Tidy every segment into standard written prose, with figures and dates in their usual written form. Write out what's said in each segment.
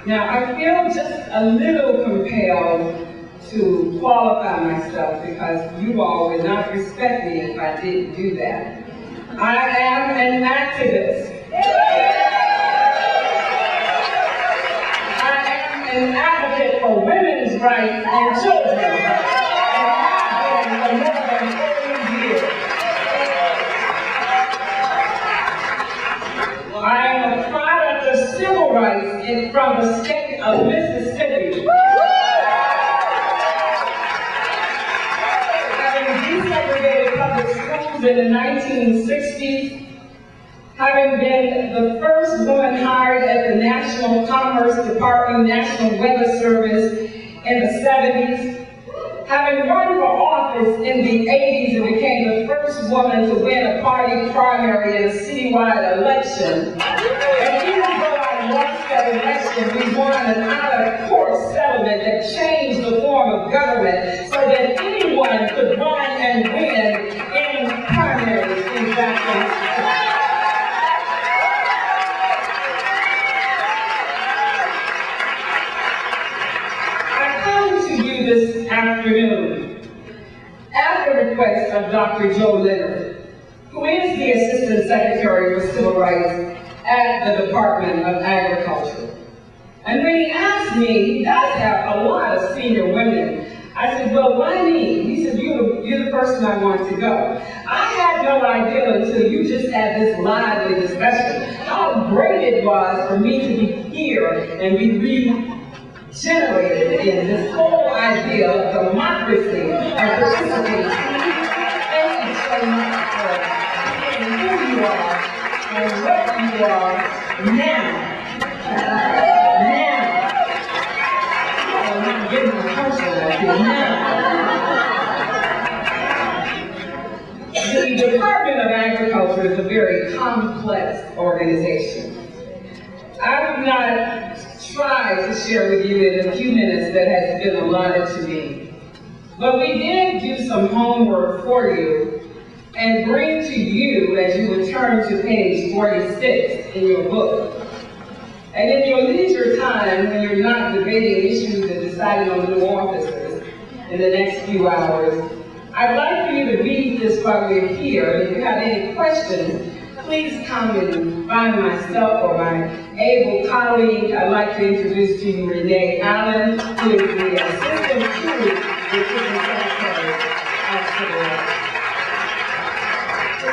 Now, I feel just a little compelled to qualify myself because you all would not respect me if I didn't do that. I am an activist. I am an advocate for women's rights and children. And I've been for more than 40 years. I am a product of civil rights from the state of Mississippi. Having desegregated public schools in the 1960s, having been the first woman hired at the National Commerce Department, National Weather Service in the 70s, having run for office in the 80s and became the first woman to win a party primary in a citywide election. And even though I lost that election, we won an out-of-court settlement that changed the form of government so that anyone could run and win in primaries in Jackson. This afternoon, at the request of Dr. Joe Leonard, who is the Assistant Secretary for Civil Rights at the Department of Agriculture. And when he asked me, he does have a lot of senior women. I said, well, why me? He said, you're the person I want to go. I had no idea until you just had this lively discussion how great it was for me to be here and be regenerated in this whole idea of democracy and participation. Thank you so much for being who you are and what you are now. I'm not getting a personal at you now. The Department of Agriculture is a very complex organization. I would not try to share with you in a few minutes that has been allotted to me. But we did do some homework for you and bring to you, as you would turn to page 46 in your book. And in your leisure time, when you're not debating issues and deciding on new officers in the next few hours, I'd like for you to read this while we're here. If you have any questions, please come and find myself or my able colleague. I'd like to introduce to you Renee Allen, who is the Assistant to the Assistant Secretary of Civil Rights.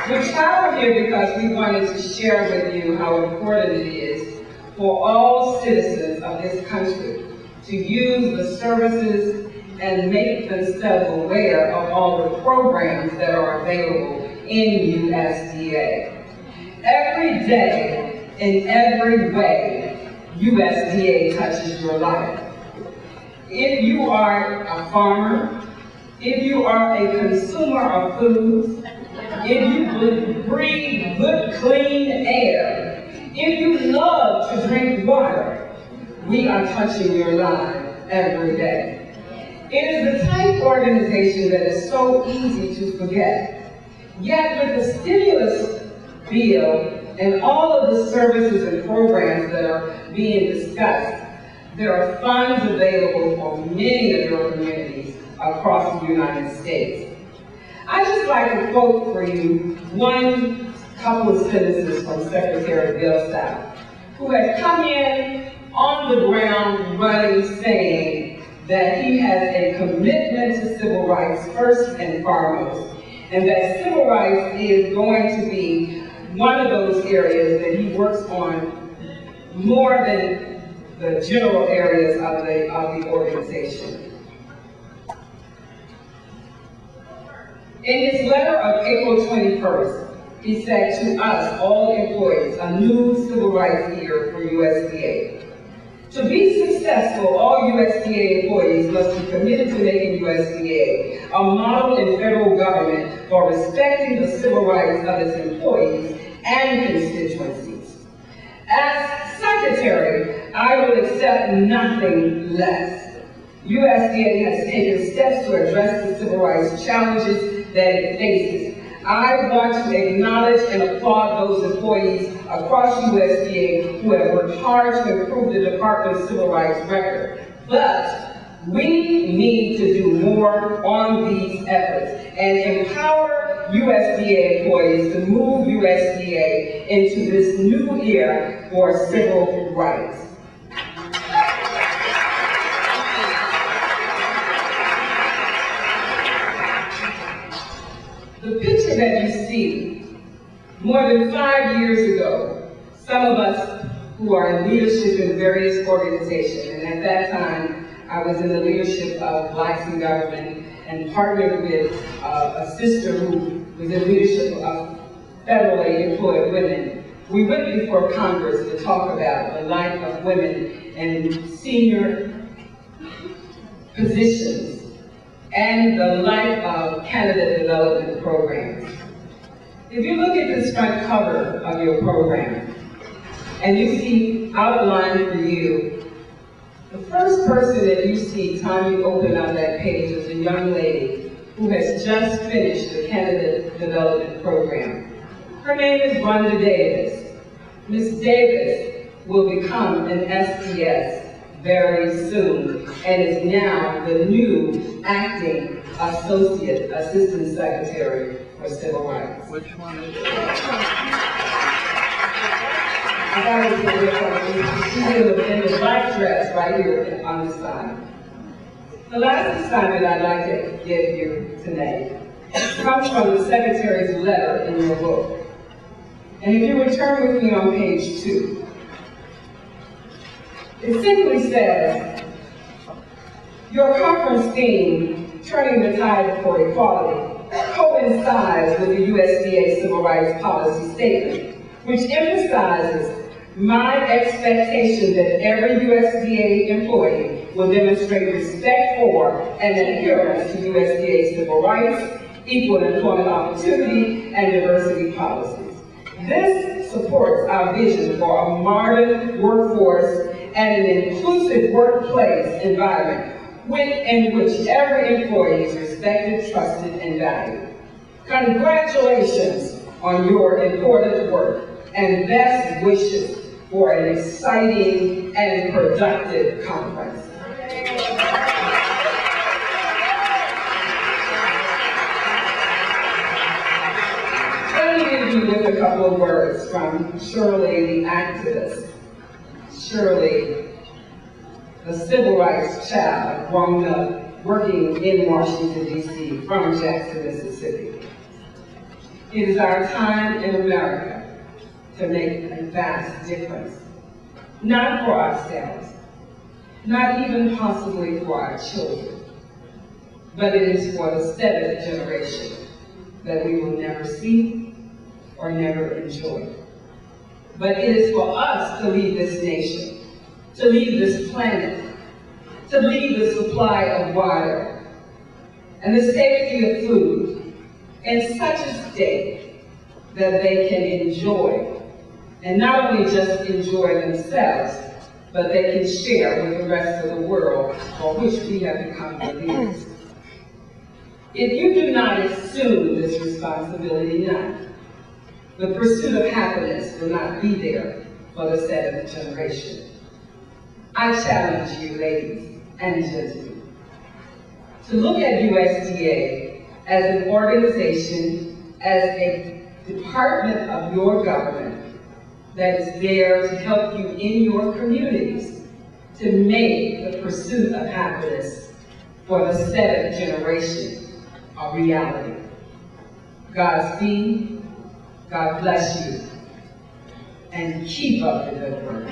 We traveled here because we wanted to share with you how important it is for all citizens of this country to use the services and make themselves aware of all the programs that are available in USDA. Every day, in every way, USDA touches your life. If you are a farmer, if you are a consumer of foods, if you breathe good, clean air, if you love to drink water, we are touching your life every day. It is the type organization that is so easy to forget. Yet with the stimulus bill and all of the services and programs that are being discussed, there are funds available for many of your communities across the United States. I'd just like to quote for you one couple of sentences from Secretary Bill South, who has come in on the ground running saying that he has a commitment to civil rights first and foremost, and that civil rights is going to be one of those areas that he works on more than the general areas of the organization. In his letter of April 21st, he said to us, all employees, a new civil rights year for USDA. To be successful, all USDA employees must be committed to making USDA a model in federal government for respecting the civil rights of its employees and constituencies. As Secretary, I will accept nothing less. USDA has taken steps to address the civil rights challenges that it faces. I want to acknowledge and applaud those employees across USDA who have worked hard to improve the Department's civil rights record. But we need to do more on these efforts and empower USDA employees to move USDA into this new era for civil rights. The picture that you see, more than 5 years ago, some of us who are in leadership in various organizations, and at that time, I was in the leadership of Blacks in Government and partnered with a sister who was in leadership of federally employed women. We went before Congress to talk about the life of women in senior positions and the life of candidate development programs. If you look at this front cover of your program, and you see outlined for you, the first person that you see time you open up that page is a young lady who has just finished the candidate development program. Her name is Rhonda Davis. Ms. Davis will become an SDS very soon and is now the new acting assistant secretary for civil rights. Which one is She's in the black dress right here on the side. The last assignment I'd like to give you tonight comes from the secretary's letter in your book. And if you return with me on page 2, it simply says, your conference theme, Turning the Tide for Equality, coincides with the USDA Civil Rights Policy Statement, which emphasizes my expectation that every USDA employee will demonstrate respect for and adherence to USDA civil rights, equal employment opportunity, and diversity policies. This supports our vision for a modern workforce and an inclusive workplace environment in which every employee is respected, trusted, and valued. Congratulations on your important work and best wishes for an exciting and productive conference. Let me leave you with a couple of words from Shirley, the activist. Shirley, the civil rights child, grown up working in Washington, D.C., from Jackson, Mississippi. It is our time in America to make a vast difference, not for ourselves, not even possibly for our children, but it is for the 7th generation that we will never see or never enjoy. But it is for us to lead this nation, to lead this planet, to lead the supply of water and the safety of food in such a state that they can enjoy, and not only just enjoy themselves, but they can share with the rest of the world for which we have become the leaders. If you do not assume this responsibility now, the pursuit of happiness will not be there for the 7th generation. I challenge you, ladies and gentlemen, to look at USDA as an organization, as a department of your government that is there to help you in your communities to make the pursuit of happiness for the 7th generation a reality. Godspeed, God bless you, and keep up the good work.